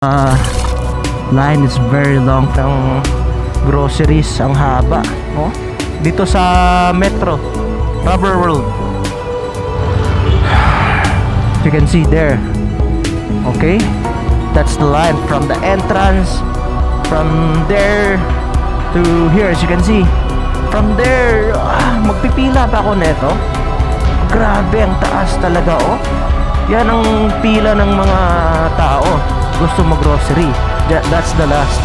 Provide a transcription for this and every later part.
Line is very long ng groceries, ang haba, no? Dito sa Metro Rubber World. You can see there. Okay, that's the line from the entrance, from there to here. As you can see, from there, magpipila pa ako neto. Grabe, ang taas talaga, oh. Yan ang pila ng mga tao gusto mag-grocery. That's the last.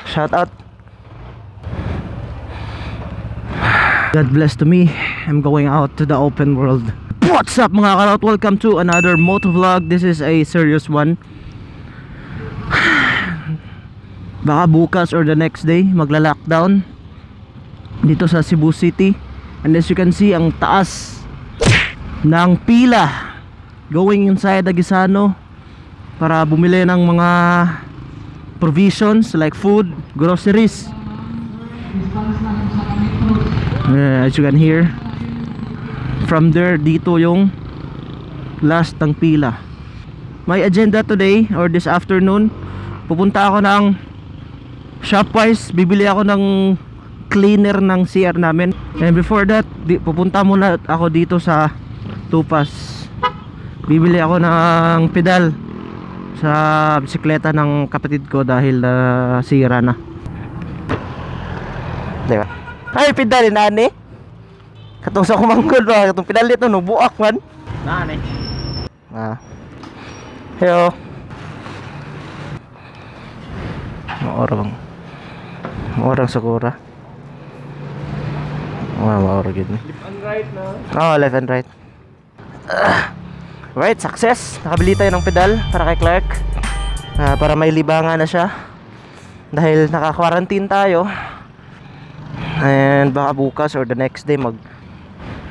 Shout out. God bless to me. I'm going out to the open world. What's up mga Kadaot? Welcome to another motovlog. This is a serious one. Baka bukas or the next day magla-lockdown dito sa Cebu City. And as you can see, ang taas ng pila going inside Agisano para bumili ng mga provisions like food, groceries. As you can hear, from there, dito yung last ng pila. My agenda today or this afternoon, pupunta ako ng Shopwise, bibili ako ng cleaner ng CR namin. And before that, pupunta muna ako dito sa Tupas. Bibili ako ng pedal sa bisikleta ng kapatid ko dahil sira na. Diba? Ay, pedal nani. Katong sa kumanggol ba? Katong pedal dito no buak man. Nani. Hello. Maorang sakura. Maorang gid. Left and right na. Oh, left and right. Right, success. Nakabili tayo ng pedal para kay Clark. Para may libangan na siya. Dahil naka-quarantine tayo. And baka bukas or the next day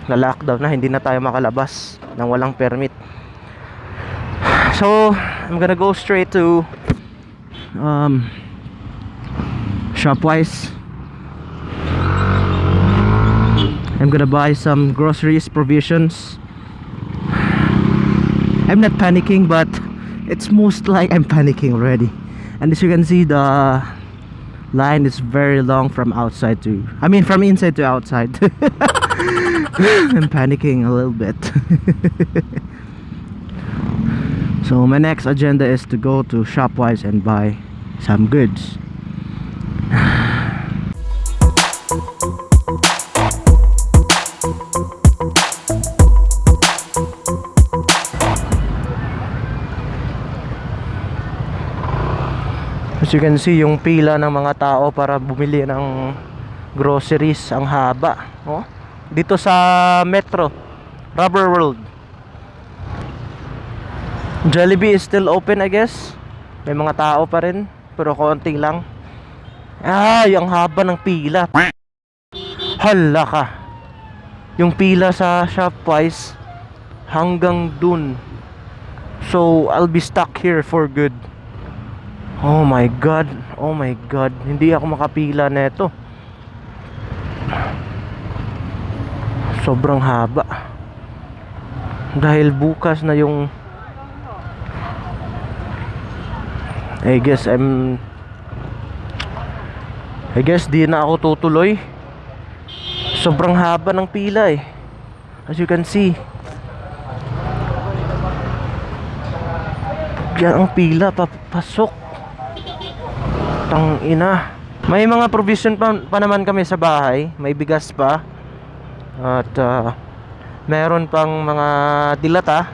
lockdown na, hindi na tayo makalabas nang walang permit. So, I'm gonna go straight to Shopwise. I'm gonna buy some groceries, provisions. I'm not panicking, but it's most like I'm panicking already. And as you can see, the line is very long from outside to, from inside to outside. I'm panicking a little bit. So my next agenda is to go to Shopwise and buy some goods. As you can see, yung pila ng mga tao para bumili ng groceries, ang haba, oh? Dito sa Metro Rubber World. Jollibee is still open, I guess. May mga tao pa rin, pero konti lang. Yung haba ng pila. Hala ka. Yung pila sa Shopwise hanggang dun. So I'll be stuck here for good. Oh my god, oh my god, hindi ako makapila neto. Sobrang haba. Dahil bukas na yung I guess di na ako tutuloy. Sobrang haba ng pila eh. As you can see, yan ang pila papasok. Tang ina. May mga provision pa naman kami sa bahay. May bigas pa. At meron pang mga dilata,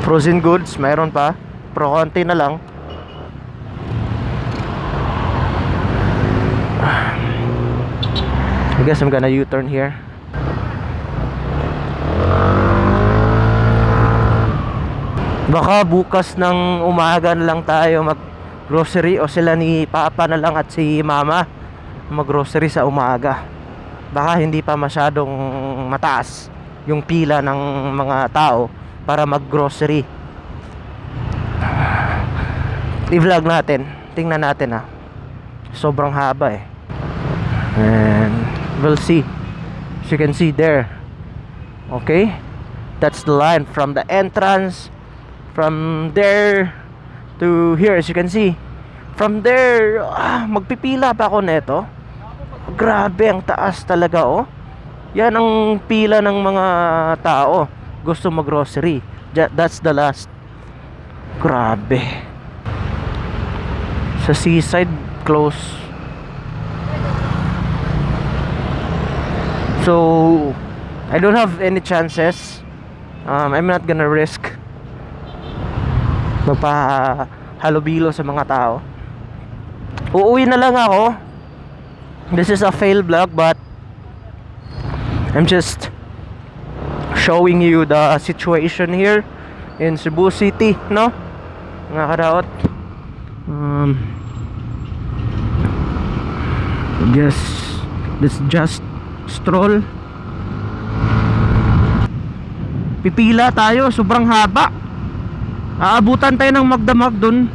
frozen goods, meron pa. Pero konti na lang. I guess I'm gonna U-turn here. Baka bukas ng umaga na lang tayo grocery, o sila ni Papa na lang at si Mama mag-grocery sa umaga. Baka hindi pa masyadong mataas yung pila ng mga tao para mag-grocery. I-vlog natin. Tingnan natin sobrang haba eh. And we'll see. As you can see there, okay, that's the line from the entrance, from there to here. As you can see, from there, magpipila pa ako neto. Grabe, ang taas talaga oh. Yan ang pila ng mga tao gusto mag-grocery. That's the last. Grabe. Sa seaside, close. So, I don't have any chances. I'm not gonna risk magpahalubilo sa mga tao. Uuwi na lang ako. This is a fail vlog, but I'm just showing you the situation here in Cebu City, no? Mga Kadaot. Let's just stroll. Pipila tayo, sobrang haba. Aabutan tayo ng magdamag dun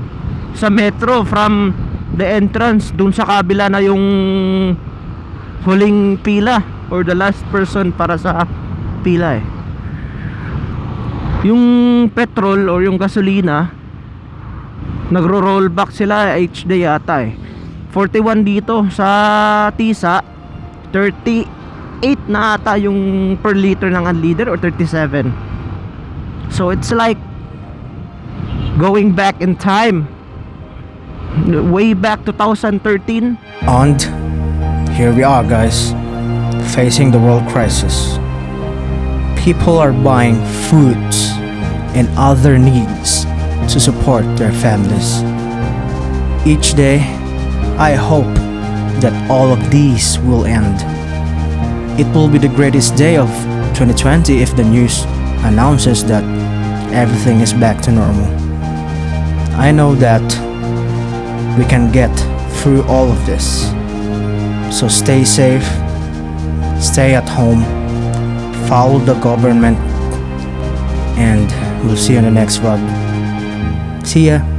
sa metro from the entrance. Dun sa kabila na yung huling pila or the last person para sa pila eh. Yung petrol or yung gasolina, nagro-roll back sila each day yata eh. 41 dito sa Tisa, 38 na ata yung per liter ng unleaded or 37. So it's like going back in time, way back 2013. And here we are, guys, facing the world crisis. People are buying foods and other needs to support their families. Each day, I hope that all of these will end. It will be the greatest day of 2020 if the news announces that everything is back to normal. I know that we can get through all of this. So stay safe, stay at home, follow the government, and we'll see you in the next vlog. See ya!